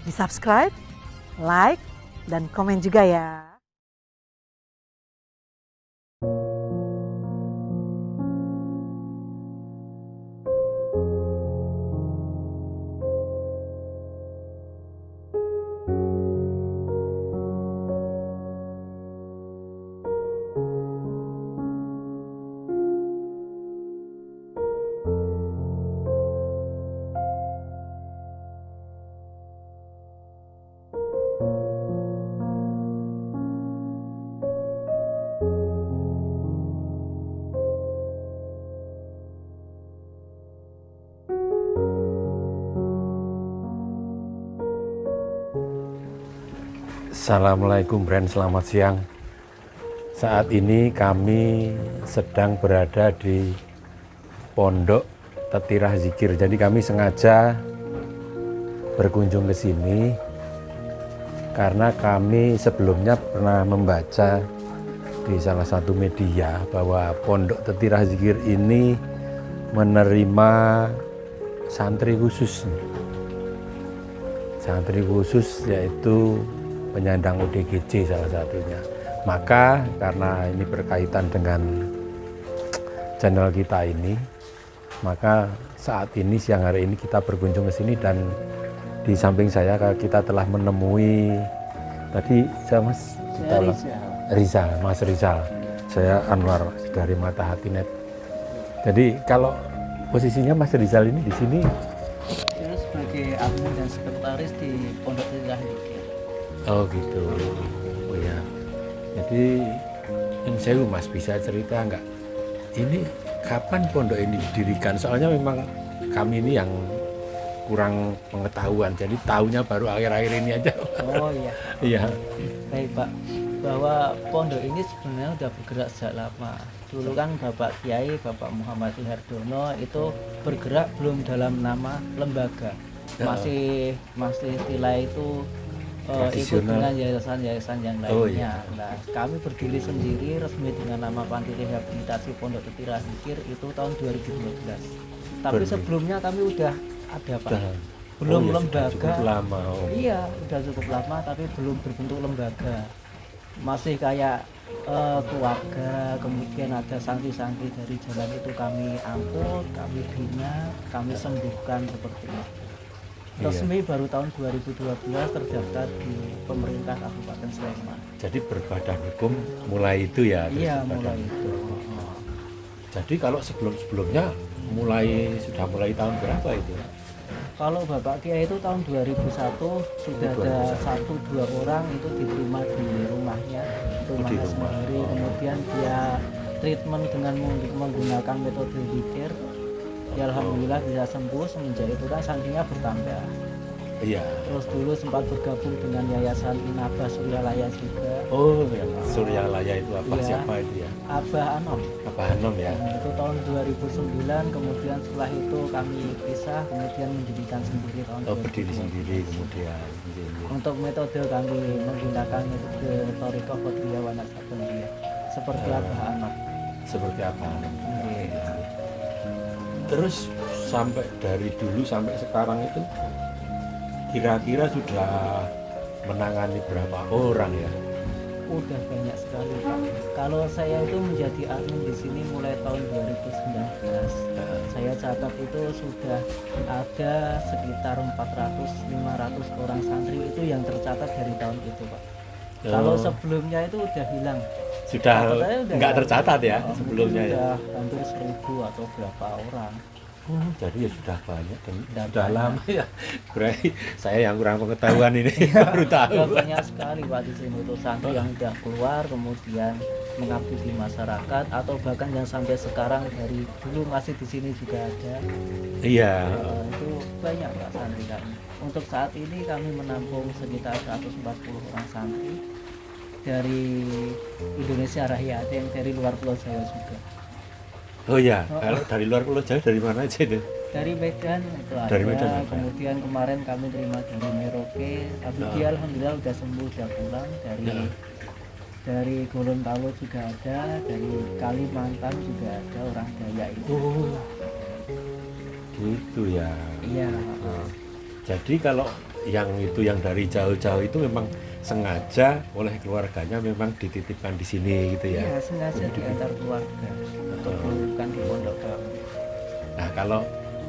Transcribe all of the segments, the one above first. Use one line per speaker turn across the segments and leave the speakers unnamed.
Di-subscribe, like, dan komen juga ya.
Assalamualaikum Bren, selamat siang. Saat ini kami sedang berada di Pondok Tetirah Zikir. Jadi kami sengaja berkunjung ke sini karena kami sebelumnya pernah membaca di salah satu media bahwa Pondok Tetirah Zikir ini menerima santri khusus. Santri khusus yaitu penyandang ODGJ salah satunya. Maka karena ini berkaitan dengan channel kita ini, maka saat ini siang hari ini kita berkunjung ke sini dan di samping saya kita telah menemui tadi Mas Rizal. Saya Anwar dari Mata Hati Net. Jadi kalau posisinya Mas Rizal ini di sini
sebagai admin dan sekretaris di Pondok Tetirah Zikir.
Oh gitu. Oh ya. Jadi saya Mas bisa cerita nggak? Ini kapan pondok ini didirikan? Soalnya memang kami ini yang kurang pengetahuan. Jadi tahunya baru akhir-akhir ini aja.
Oh iya.
Iya.
Baik Pak. Bahwa pondok ini sebenarnya sudah bergerak sejak lama. Dulu kan Bapak Kiai, Bapak Muhammad Hardono itu bergerak belum dalam nama lembaga. Masih istilah itu ikut dengan yayasan-yayasan yang lainnya.
Oh, iya.
Nah, kami berdiri sendiri resmi dengan nama Panti Rehabilitasi Pondok Tetirah Zikir itu tahun 2012. Tapi sebelumnya kami udah ada Pak. Belum lembaga.
Cukup lama. Oh.
Iya, udah cukup lama tapi belum berbentuk lembaga. Masih kayak keluarga, kemudian ada santri-santri dari jalan itu kami angkut, kami bina, kami sembuhkan seperti itu. Resmi baru tahun 2012 terdaftar di pemerintah Kabupaten Sleman.
Jadi berbadan hukum mulai itu ya?
Iya, mulai itu.
Jadi kalau sebelum-sebelumnya sudah mulai tahun berapa itu?
Kalau Bapak Kiai itu tahun 2001 sudah ada 1-2 orang itu diterima di rumahnya sendiri. Kemudian dia treatment dengan menggunakan metode zikir. Ya alhamdulillah bisa sembuh. Semenjak itu kan santrinya bertambah.
Iya.
Terus dulu sempat bergabung dengan Yayasan Inaba Suryalaya juga.
Oh, yang Suryalaya itu apa?
Iya.
Siapa itu ya?
Abah Anom.
Abah Anom ya.
Itu tahun 2009. Kemudian setelah itu kami pisah, kemudian mendirikan sendiri tahun 2010.
Berdiri sendiri kemudian.
Untuk metode kami menggunakan metode Thariqah Qadiriyah wa Naqsyabandiyah seperti Abah Anom.
Seperti Abah Anom.
Iya.
Terus sampai dari dulu sampai sekarang itu kira-kira sudah menangani berapa orang ya?
Udah banyak sekali Pak. Kalau saya itu menjadi admin di sini mulai tahun 2019. Saya catat itu sudah ada sekitar 400-500 orang santri itu yang tercatat dari tahun itu Pak. Kalau sebelumnya itu udah hilang.
Sudah nggak tercatat ya sebelumnya ya?
Sudah hampir 1000 atau berapa orang.
Jadi ya sudah banyak dan sudah
banyak.
lama ya. Berarti saya yang kurang pengetahuan ini baru tahu.
Sudah banyak sekali Pak di sini tuh santri yang udah keluar kemudian mengabdi di masyarakat atau bahkan yang sampai sekarang dari dulu masih di sini juga ada.
Iya.
Itu banyak Pak santri kami. Untuk saat ini kami menampung sekitar 140 orang santri dari Indonesia Raya, ada yang dari luar Pulau Jawa juga.
Oh ya, kalau dari luar Pulau Jawa dari mana aja itu?
Dari Medan itu ada.
Dari Medan.
Kemudian kemarin kami terima dari Merauke, tapi dia alhamdulillah udah sembuh, udah pulang. Dari Gorontalo juga ada, dari Kalimantan juga ada orang Dayak itu.
Oh, gitu ya.
Iya.
Jadi kalau yang itu yang dari jauh-jauh itu memang sengaja oleh keluarganya memang dititipkan di sini gitu ya.
Iya, sengaja diantar keluarga untuk bukan di pondok kami.
Nah kalau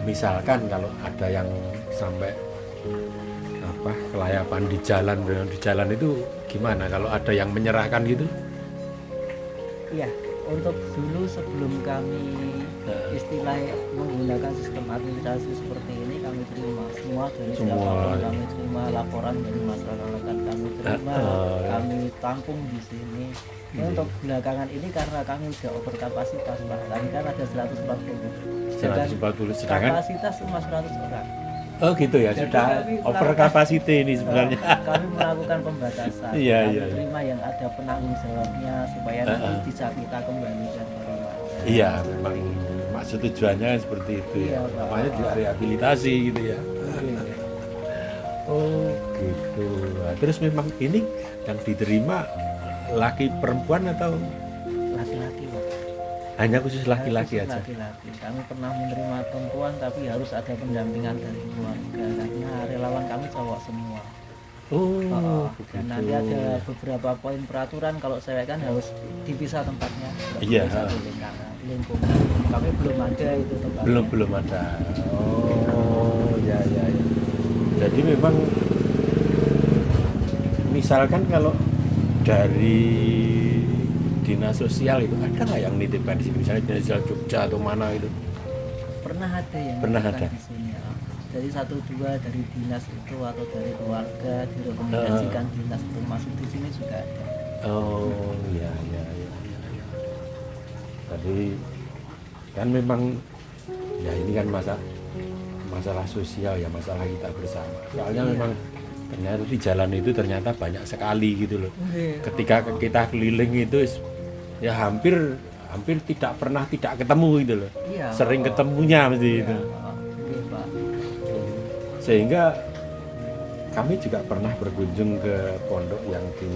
misalkan kalau ada yang sampai apa kelayapan di jalan itu gimana kalau ada yang menyerahkan gitu?
Iya, untuk dulu sebelum kami istilahnya menggunakan sistem administrasi seperti ini, kami terima semua dari siapapun, kami terima laporan dari masyarakat, kami terima, kami tampung di sini. Ini untuk belakangan ini karena kami sudah over kapasitas, Pak. Kami kan ada 140.
Sedangkan
kapasitas cuma 100 orang.
Oh gitu ya,
Jadi
sudah over capacity ini sebenarnya.
Kami melakukan pembatasan.
Iya,
kami
iya.
terima yang ada penanggung jawabnya supaya nanti bisa kita kembalikan ke rumah.
Iya, memang maksud tujuannya seperti itu ya.
Iya, Pak.
Namanya juga rehabilitasi gitu ya. Oh gitu. Nah, terus memang ini yang diterima laki perempuan atau
Laki-laki, Pak.
hanya khusus laki-laki
Khusus
aja?
Laki-laki. Kami pernah menerima perempuan tapi harus ada pendampingan dari keluarga karena relawan kami cowok semua.
Oh,
Dan nanti ada beberapa poin peraturan kalau cewek kan harus dipisah tempatnya.
Iya.
Satu lingkungan. Kami belum ada itu tempatnya.
Belum ada. Oh, ya. Jadi memang misalkan kalau dari dinas sosial itu ada nggak yang nitipkan di sini, misalnya dinas sosial Jogja atau mana itu?
Pernah ada yang
Pernah
melakukan
ada.
di sini. Dari 1-2 dari dinas itu atau dari keluarga direkomendasikan dinas untuk masuk di sini juga ada.
Oh, ya. Tadi kan memang ya ini kan masalah sosial ya, masalah kita bersama. Soalnya memang ternyata di jalan itu ternyata banyak sekali gitu loh. Ketika kita keliling itu ya hampir tidak pernah tidak ketemu gitu loh.
Iya,
Sering ketemunya mesti
Iya,
itu.
iya, Pak.
Sehingga kami juga pernah berkunjung ke pondok yang di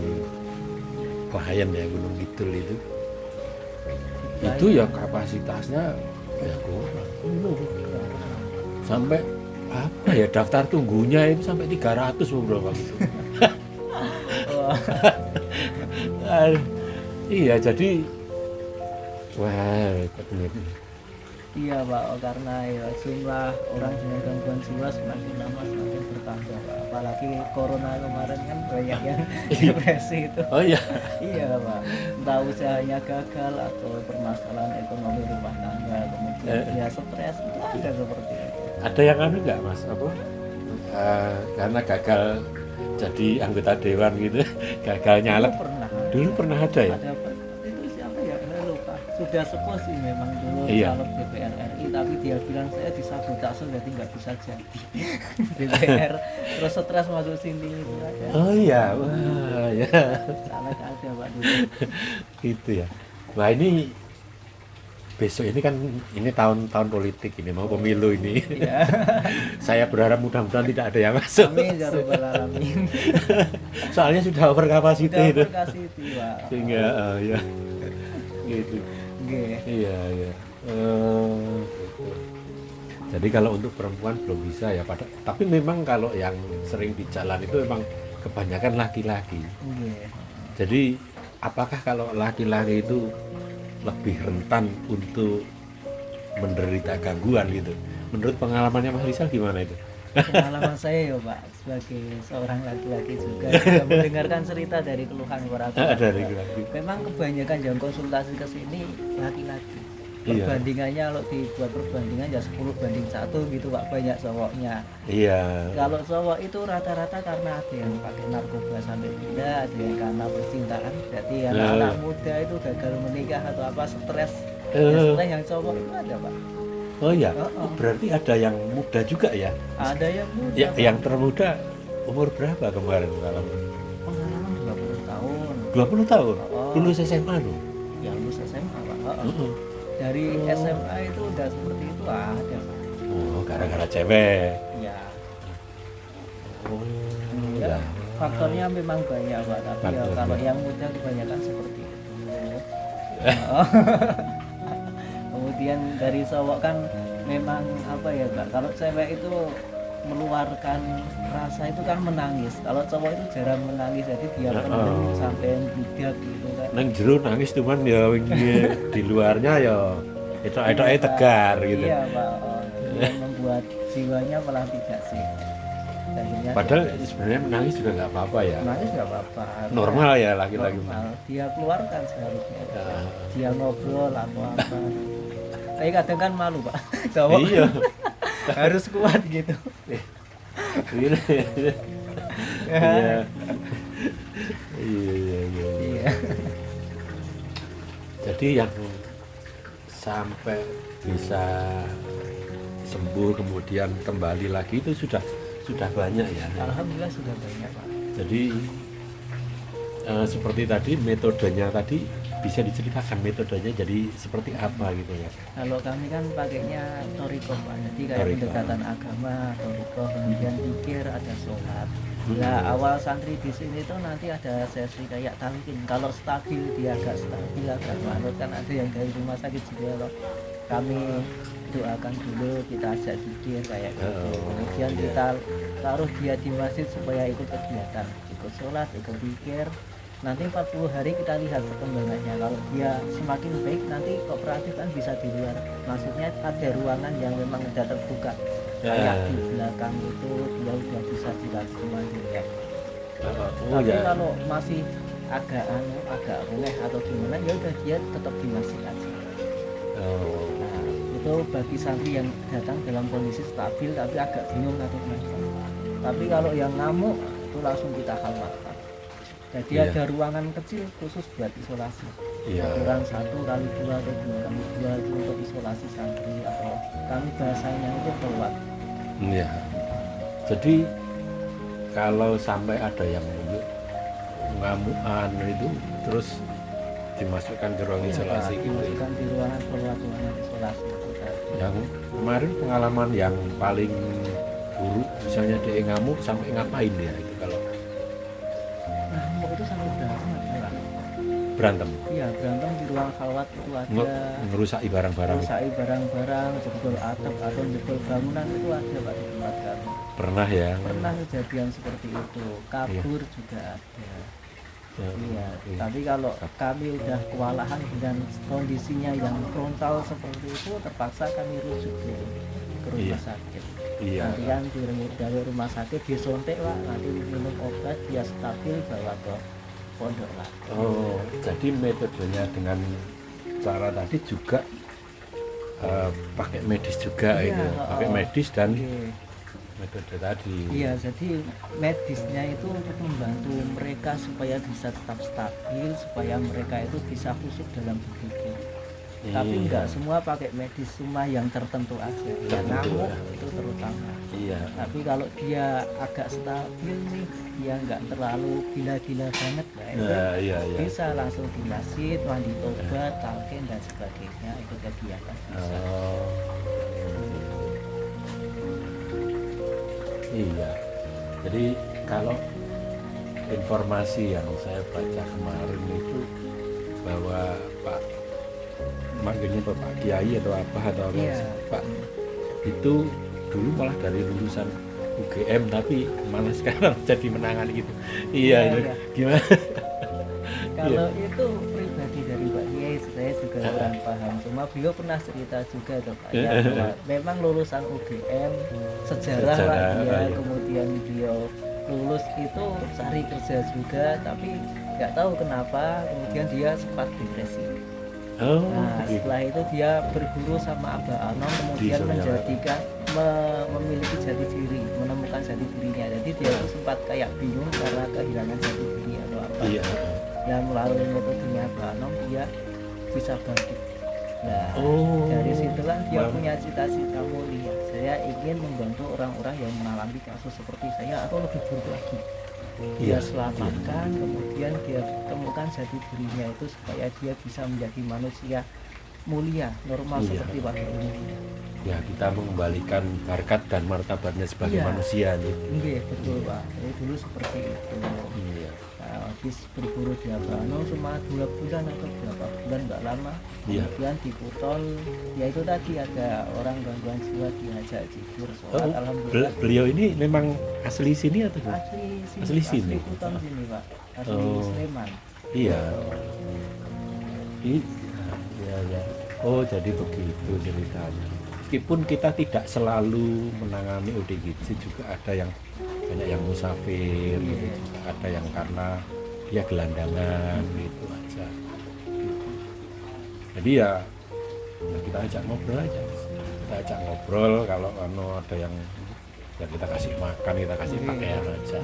Klayen ya, Gunung Kidul itu. Itu ya kapasitasnya ya kurang. Sampai apa ya, daftar tunggunya itu sampai 300 beberapa gitu. Iya, jadi wah, ini.
Iya, Pak, karena ya jumlah orang dengan gangguan jiwa semakin lama semakin bertambah, Pak. Apalagi corona kemarin kan banyak yang depresi itu.
Oh iya.
Iya, Pak. Entah usahanya gagal atau permasalahan ekonomi rumah tangga, kemudian ya stres itu ada seperti itu.
Ada yang anu nggak Mas, apa? Karena gagal jadi anggota dewan gitu, gagal nyalek. Dulu pernah ada ya?
Ada apa? Itu siapa ya? Saya lupa. Sudah sepuh sih memang dulu
Iya.
caleg DPR RI, tapi dia bilang saya disabotase jadi nggak bisa jadi DPR. Terus stres masuk sini itu aja.
Oh iya, wah ya.
Caleg ada, Pak, dulu.
Gitu ya. Wah ini besok ini kan ini tahun politik ini, mau pemilu ini.
Iya.
Saya berharap mudah-mudahan tidak ada yang masuk.
Amin ya rabbal alamin.
Soalnya sudah over capacity
Sudah
itu.
berkasih, Pak.
Sehingga ya gitu.
Nggih.
Iya. Jadi kalau untuk perempuan belum bisa ya, tapi memang kalau yang sering di jalan itu memang kebanyakan laki-laki.
Nggih.
Jadi apakah kalau laki-laki itu lebih rentan untuk menderita gangguan gitu? Menurut pengalamannya Mas Rizal gimana itu?
Pengalaman saya ya, Pak, sebagai seorang laki-laki juga mendengarkan cerita dari keluhan para
Dari
keluarga.
laki.
Memang kebanyakan yang konsultasi ke sini laki-laki.
Iya.
Perbandingannya kalau dibuat perbandingan ya 10:1 gitu, Pak, banyak cowoknya.
Iya.
Kalau cowok itu rata-rata karena ada yang pakai narkoba sampai gila, ada yang karena percintaan. Jadi anak-anak muda itu gagal menikah atau apa stres. Ya, stres yang cowok itu ada, Pak.
Oh iya. Berarti ada yang muda juga ya?
Ada yang muda.
Ya,
Pak.
yang termuda umur berapa kemarin pengalaman?
Pengalaman 20 tahun.
20 tahun.
Oh.
Lulus SMA loh.
Ya lulus SMA, Pak. Dari SMA itu udah seperti itu ada, Pak.
Oh, gara-gara cewek.
Ya.
Oh,
Ya,
ya.
faktornya memang banyak, Pak, tapi ya
Faktornya.
kalau yang muda kebanyakan seperti itu. Oh. Kemudian dari cowok kan memang apa ya, Pak, kalau cewek itu meluarkan rasa itu kan menangis. Kalau cowok itu jarang menangis, jadi dia pendem sampai budak gitu kan.
Nang jero nangis cuman ya di luarnya ya etok-etoknya tegar gitu.
Iya Pak, yang membuat jiwanya malah tidak sehat. Akhirnya
Padahal sebenarnya menangis juga nggak apa-apa ya.
menangis nggak apa-apa.
Normal ya laki-laki.
Normal. Dia keluarkan seharusnya.
Ya.
Dia ngobrol atau apa. Tapi kadang kan malu Pak. Cowok
Iya.
harus kuat gitu.
Iya. Iya. Iya.
Iya.
Jadi yang sampai bisa sembuh kemudian kembali lagi itu sudah banyak ya.
Alhamdulillah sudah banyak Pak.
Jadi seperti tadi metodenya tadi bisa diceritakan metodenya jadi seperti apa gitu ya.
Kalau kami kan pakainya toriko Pak, jadi kayak
Thoriko.
pendekatan agama, toriko, kemudian pikir, ada sholat. Nah awal santri di sini tuh nanti ada sesi kayak talqin. Kalau stabil dia agak stabil, agak manut kan ada yang dari rumah sakit juga loh. Kami doakan dulu, kita ajak pikir kayak gitu. Kemudian
iya.
kita taruh dia di masjid supaya ikut kegiatan, ikut sholat, ikut pikir. Nanti 40 hari kita lihat perkembangannya. Kalau dia semakin baik nanti kooperatif kan bisa di luar. Maksudnya ada ruangan yang memang sudah terbuka. Kayak di belakang itu dia udah bisa dilakukan mandiri. Tapi
ya.
kalau masih agak rumeh atau gimana ya udah dia tetap di masjid aja.
Oh.
Nah, itu bagi santri yang datang dalam kondisi stabil tapi agak bingung atau kenapa. Tapi kalau yang ngamuk itu langsung kita khalwatkan. Jadi
Iya.
ada ruangan kecil khusus buat isolasi.
Iya.
Kurang 1x2 atau 2x2 itu untuk isolasi santri atau kami bahasanya itu keluar.
Iya. Jadi kalau sampai ada yang ngamukan itu terus dimasukkan ke ruang isolasi gitu.
Dimasukkan di ruangan isolasi itu tadi.
Yang kemarin pengalaman yang paling buruk misalnya dia ngamuk sampai ngapain ya itu kalau
Ngamuk itu sampai berantem ada.
berantem
Iya berantem di ruang khalwat itu ada.
ngerusaki barang-barang
Rusai barang-barang, jebol atap atau jebol bangunan itu ada Pak di tempat kami.
pernah ya.
Pernah kejadian seperti itu, kabur juga ada.
Ya,
Iya,
iya.
tapi kalau kami udah kewalahan dan kondisinya yang frontal seperti itu, terpaksa kami rujuk dulu ke rumah
Iya.
sakit.
Iya.
Nanti kan dari rumah sakit disontek Pak, nanti minum obat, dia stabil bawa ke pondok lah.
Oh, jadi metodenya dengan cara tadi juga pakai medis juga
Iya,
itu, pakai medis dan
Iya.
metode tadi.
Iya, jadi medisnya itu untuk membantu mereka supaya bisa tetap stabil, supaya mereka itu bisa khusyuk dalam berpikir. Tapi
Iya.
enggak semua pakai medis, cuma yang tertentu aja. Yang
Tertentu,
ngamuk
ya.
itu terutama.
Iya.
Tapi kalau dia agak stabil nih, dia nggak terlalu gila-gila banget, nah, itu
Nah, iya.
bisa langsung di masjid, mandi tobat, talqin dan sebagainya, ikut kegiatan bisa.
Oh. Iya. Jadi kalau informasi yang saya baca kemarin itu bahwa Pak manggilnya Pak Kiai atau apa
Iya.
Pak itu dulu malah dari lulusan UGM tapi malah sekarang jadi menangani gitu. Iya,
Iya,
itu
iya.
gimana?
Kalau itu pribadi dari Pak Kiai saya juga kurang paham. Cuma beliau pernah cerita juga tuh Pak ya, bahwa memang lulusan UGM sejarah Pak
Sejarah,
dia,
iya.
kemudian beliau lulus itu cari kerja juga, tapi nggak tahu kenapa kemudian dia sempat depresi.
Oh,
Nah
gitu.
setelah itu dia berguru sama Abah Anom, kemudian
Di Surabaya.
menjadikan memiliki jati diri, menemukan jati dirinya. Jadi dia itu sempat kayak bingung karena kehilangan jati diri atau apa.
Iya.
Dan melalui metodenya Abah Anom dia bisa bangkit. Nah
Oh.
dari situlah dia
Bang.
punya cita-cita mulia. Saya ingin membantu orang-orang yang mengalami kasus seperti saya atau lebih buruk lagi.
Iya.
Dia selamatkan, kemudian dia temukan jati dirinya itu supaya dia bisa menjadi manusia mulia, normal
Iya.
seperti pada umumnya.
ya kita mengembalikan harkat dan martabatnya sebagai
Iya.
manusia gitu.
Nggih, betul Pak. Jadi dulu seperti itu.
Iya.
Nah, habis berburu di Abano cuma 2 bulan atau berapa bulan nggak lama.
Iya.
Kemudian di Kutol, ya itu tadi ada orang gangguan jiwa diajak zikir sholat.
Oh,
Alhamdulillah.
beliau ini memang asli sini atau gimana?
Asli
sini?
Asli Kutol sini Pak. Asli
Oh.
Sleman.
Iya. Iya, iya, iya. Oh, jadi begitu ceritanya. Meskipun kita tidak selalu menangani ODGJ, juga ada yang banyak yang musafir, gitu. Juga ada yang karena dia gelandangan gitu aja. Jadi ya kita ajak ngobrol aja. Kita ajak ngobrol, kalau ada yang ya kita kasih makan, kita kasih pakaian aja.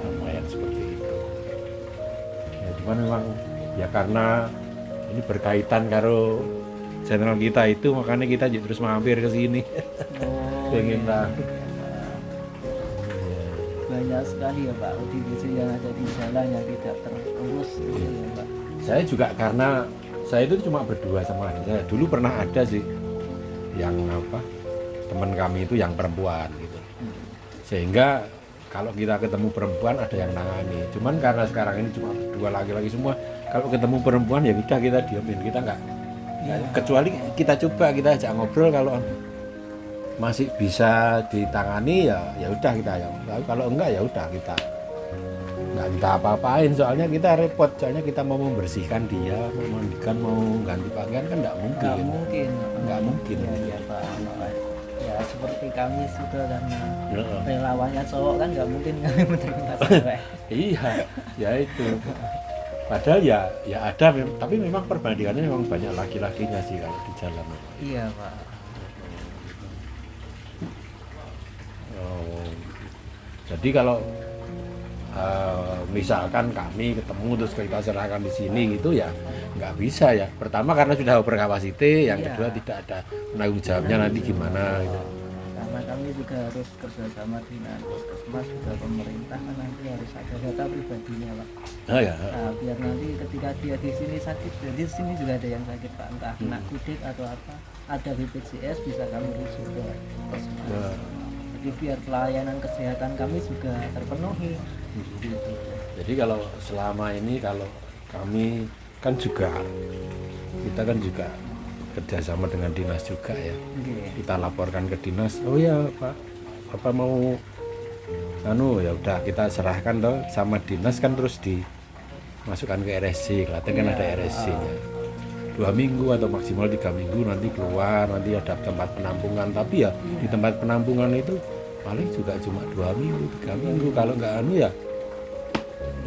Lumayan seperti itu. Ya, cuman memang ya karena ini berkaitan karo channel kita itu, makanya kita terus mampir ke sini.
Oh,
Pengen
iya.
tahu.
Banyak sekali ya Pak ODGJ yang ada di jalan yang tidak terurus gitu ya Pak.
Saya juga karena saya itu cuma berdua sama adik saya. Dulu pernah ada sih yang apa, teman kami itu yang perempuan gitu. Sehingga kalau kita ketemu perempuan ada yang nangani. Cuman karena sekarang ini cuma dua laki-laki semua, kalau ketemu perempuan ya udah kita diamin, kita nggak kecuali kita coba, kita ajak ngobrol, kalau masih bisa ditangani ya udah kita ya. Kalau enggak ya udah kita nggak kita apa-apain, soalnya kita repot, soalnya kita mau membersihkan dia, mau mandikan, mau ganti pakaian kan nggak mungkin. Nggak mungkin.
Ya Pak. Ya seperti kami sudah karena
Ya.
relawannya cowok kan nggak mungkin kami menerima cewek.
Iya, ya itu. Padahal ya ada, tapi memang perbandingannya memang banyak laki-lakinya sih kalau di jalan.
Iya Pak.
Oh. Jadi kalau misalkan kami ketemu terus kita serahkan di sini gitu ya nggak bisa ya. Pertama karena sudah overkapasiti, yang
Iya.
kedua tidak ada penanggung jawabnya nanti gimana gitu.
Karena kami juga harus kerjasama dengan puskesmas juga pemerintah, kan nanti harus ada data pribadinya Pak.
Oh ya.
Nah, biar nanti ketika dia di sini sakit, jadi di sini juga ada yang sakit Pak, entah kena kudik atau apa, ada BPJS bisa kami rujuk ke puskesmas.
Ya.
Jadi biar pelayanan kesehatan kami juga terpenuhi. Gitu.
Jadi kalau selama ini kalau kami kan juga kita kan juga kerjasama dengan dinas juga ya.
Oke.
Kita laporkan ke dinas, oh ya Pak, apa mau ya udah kita serahkan toh sama dinas, kan terus dimasukkan ke RSC, Klaten kan ada RSC-nya 2 minggu atau maksimal 3 minggu nanti keluar, nanti ada tempat penampungan, tapi ya di tempat penampungan itu paling juga cuma 2 minggu 3 minggu, kalau nggak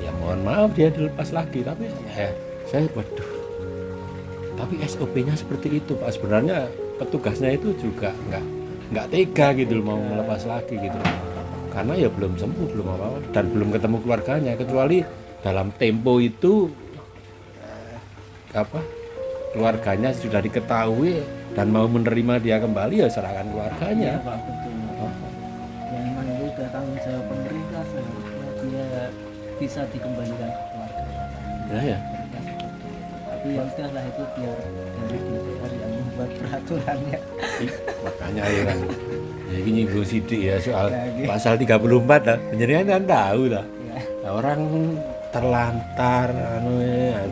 ya mohon maaf dia dilepas lagi, tapi saya waduh, tapi SOP-nya seperti itu Pak. Sebenarnya petugasnya itu juga nggak tega gitu loh, mau melepas lagi gitu loh. Karena ya belum sembuh, belum apa-apa, dan belum ketemu keluarganya, kecuali dalam tempo itu keluarganya sudah diketahui dan mau menerima dia kembali, ya serahkan keluarganya.
Iya Pak, betul. Yang memang itu udah tanggung jawab pemerintah, seharusnya dia bisa dikembalikan ke keluarga.
Ya.
Tapi ya udahlah, itu biar dari DPR yang membuat peraturannya.
Makanya ya kan ini nyinggung sidik ya soal
Ya, gitu.
pasal 34 lah, penjaringan kan tahu lah.
Ya,
Nah, orang terlantar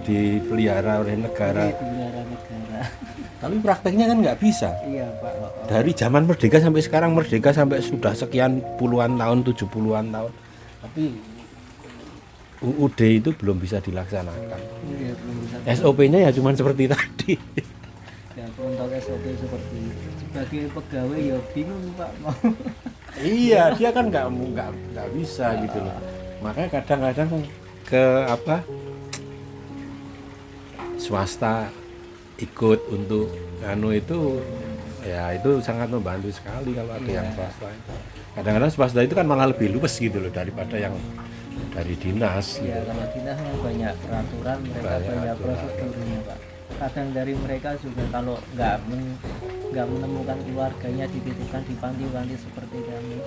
dipelihara oleh negara,
di negara negara.
tapi prakteknya kan nggak bisa.
Iya Pak.
Dari zaman merdeka sampai sekarang, merdeka sampai sudah sekian puluhan tahun, 70-an tahun, tapi UUD itu belum bisa dilaksanakan.
Iya, belum bisa.
SOP-nya ya cuman seperti tadi.
Ya, untuk SOP seperti itu. Sebagai pegawai ya bingung Pak mau.
Iya, dia kan nggak bisa gitu loh. Makanya kadang-kadang ke swasta ikut untuk itu ya itu sangat membantu sekali kalau ada yang swasta. Kadang-kadang swasta itu kan malah lebih luwes gitu loh daripada yang dari dinas.
Iya,
Gitu.
kalau dinas memang banyak peraturan, mereka
Banyak
banyak
aturan.
prosedurnya Pak. Kadang dari mereka juga kalau nggak menemukan keluarganya dititipkan di panti-panti seperti kami,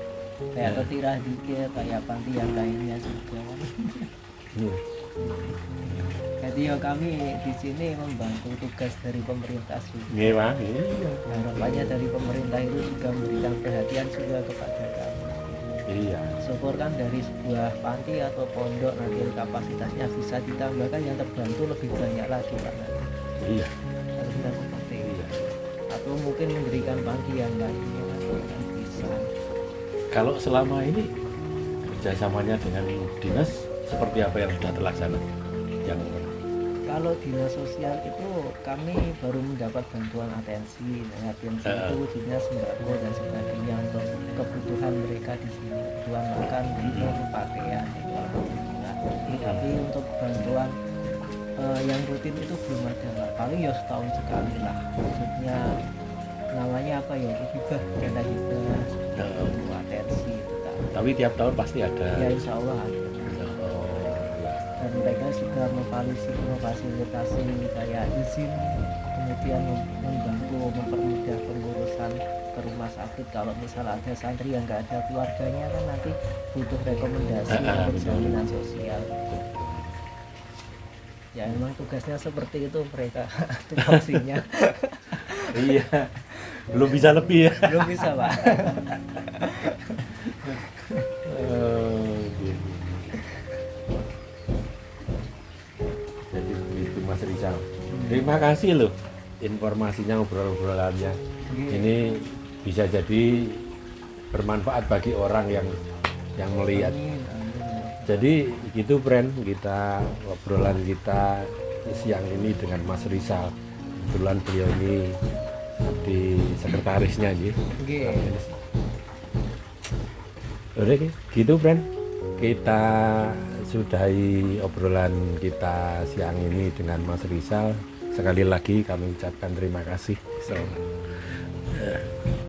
kayak Tetirah dikit, kayak panti yang lainnya juga.
Hmm.
Jadi ya kami di sini membantu tugas dari pemerintah juga.
Nggih, Pak. Iya.
Harapannya dari pemerintah itu juga memberikan perhatian juga kepada kami.
Iya.
Syukur kan dari sebuah panti atau pondok nanti kapasitasnya bisa ditambahkan yang terbantu lebih banyak lagi Pak.
Iya.
Harusnya seperti itu.
Iya.
Atau mungkin mendirikan panti yang lainnya yang bisa.
Kalau selama ini kerjasamanya dengan dinas seperti apa yang sudah terlaksana? Yang
Kalau dinas sosial itu kami baru mendapat bantuan atensi. Nah, atensi itu wujudnya sembako dan sebagainya untuk kebutuhan mereka di sini. Kebutuhan makan, minum, pakaian itu alhamdulillah. Tapi untuk bantuan yang rutin itu belum ada Pak. Paling ya setahun sekali lah. Maksudnya namanya apa ya? Hibah, dana hibah, atensi itu.
tapi tiap tahun pasti ada.
Ya insya Allah ada.
Oh, iya.
Dan mereka juga memfasilitasi kayak izin, kemudian membantu mempermudah pengurusan ke rumah sakit. Kalau misal ada santri yang nggak ada keluarganya kan nanti butuh rekomendasi untuk jaminan sosial. Ya emang tugasnya seperti itu mereka tupoksinya.
Iya. Belum bisa lebih ya.
Belum bisa Pak.
Gitu. Jadi begitu Mas Rizal. Terima kasih loh informasinya, obrolan-obrolannya. Ini bisa jadi bermanfaat bagi orang yang melihat. Jadi gitu friend, kita obrolan kita siang ini dengan Mas Rizal. Kebetulan beliau ini di sekretarisnya gitu. Udah gitu friend, kita sudahi obrolan kita siang ini dengan Mas Rizal. Sekali lagi kami ucapkan terima kasih.